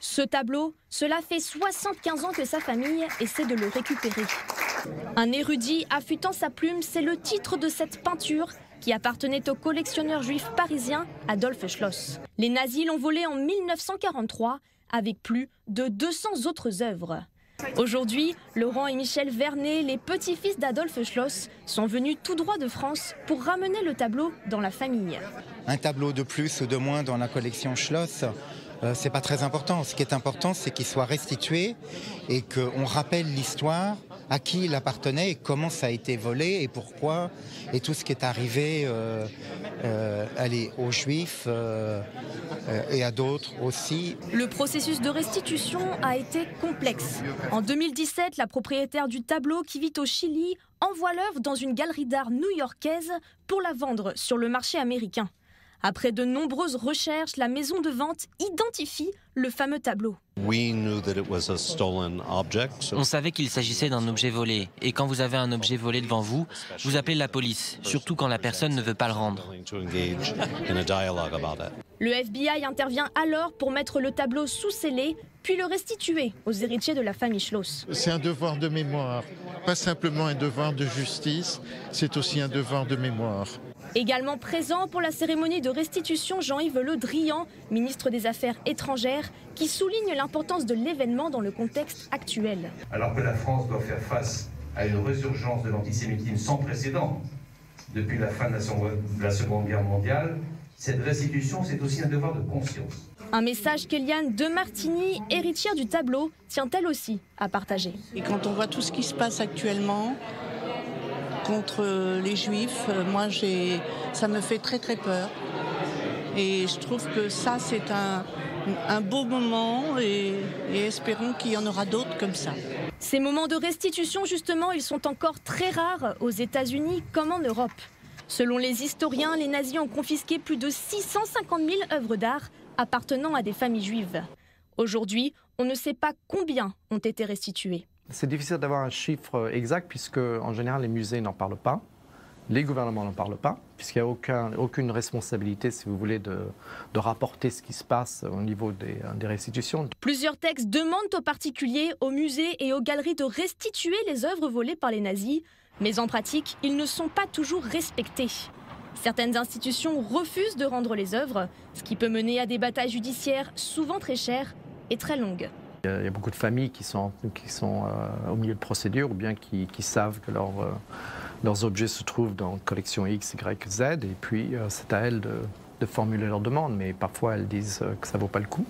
Ce tableau, cela fait 75 ans que sa famille essaie de le récupérer. Un érudit affûtant sa plume, c'est le titre de cette peinture qui appartenait au collectionneur juif parisien Adolf Schloss. Les nazis l'ont volé en 1943 avec plus de 200 autres œuvres. Aujourd'hui, Laurent et Michel Vernet, les petits-fils d'Adolf Schloss, sont venus tout droit de France pour ramener le tableau dans la famille. Un tableau de plus ou de moins dans la collection Schloss, c'est pas très important. Ce qui est important, c'est qu'il soit restitué et qu'on rappelle l'histoire, à qui il appartenait et comment ça a été volé et pourquoi, et tout ce qui est arrivé aux Juifs et à d'autres aussi. Le processus de restitution a été complexe. En 2017, la propriétaire du tableau, qui vit au Chili, envoie l'œuvre dans une galerie d'art new-yorkaise pour la vendre sur le marché américain. Après de nombreuses recherches, la maison de vente identifie le fameux tableau. On savait qu'il s'agissait d'un objet volé. Et quand vous avez un objet volé devant vous, vous appelez la police, surtout quand la personne ne veut pas le rendre. Le FBI intervient alors pour mettre le tableau sous scellé, puis le restituer aux héritiers de la famille Schloss. C'est un devoir de mémoire, pas simplement un devoir de justice, c'est aussi un devoir de mémoire. Également présent pour la cérémonie de restitution, Jean-Yves Le Drian, ministre des Affaires étrangères, qui souligne l'importance de l'événement dans le contexte actuel. Alors que la France doit faire face à une résurgence de l'antisémitisme sans précédent depuis la fin de la Seconde Guerre mondiale, cette restitution, c'est aussi un devoir de conscience. Un message qu'Eliane de Martigny, héritière du tableau, tient elle aussi à partager. Et quand on voit tout ce qui se passe actuellement contre les Juifs, ça me fait très très peur. Et je trouve que ça, c'est un beau moment et espérons qu'il y en aura d'autres comme ça. Ces moments de restitution, justement, ils sont encore très rares aux États-Unis comme en Europe. Selon les historiens, les nazis ont confisqué plus de 650 000 œuvres d'art appartenant à des familles juives. Aujourd'hui, on ne sait pas combien ont été restituées. C'est difficile d'avoir un chiffre exact puisque, en général, les musées n'en parlent pas, les gouvernements n'en parlent pas, puisqu'il n'y a aucune responsabilité, si vous voulez, de rapporter ce qui se passe au niveau des restitutions. Plusieurs textes demandent aux particuliers, aux musées et aux galeries de restituer les œuvres volées par les nazis, mais en pratique, ils ne sont pas toujours respectés. Certaines institutions refusent de rendre les œuvres, ce qui peut mener à des batailles judiciaires souvent très chères et très longues. Il y a beaucoup de familles qui sont au milieu de procédures ou bien qui savent que leurs objets se trouvent dans collection X, Y, Z et puis c'est à elles de formuler leur demande, mais parfois elles disent que ça ne vaut pas le coup,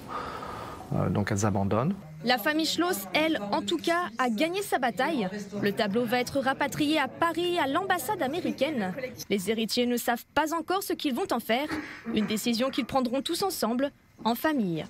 donc elles abandonnent. La famille Schloss, elle, en tout cas, a gagné sa bataille. Le tableau va être rapatrié à Paris, à l'ambassade américaine. Les héritiers ne savent pas encore ce qu'ils vont en faire, une décision qu'ils prendront tous ensemble, en famille.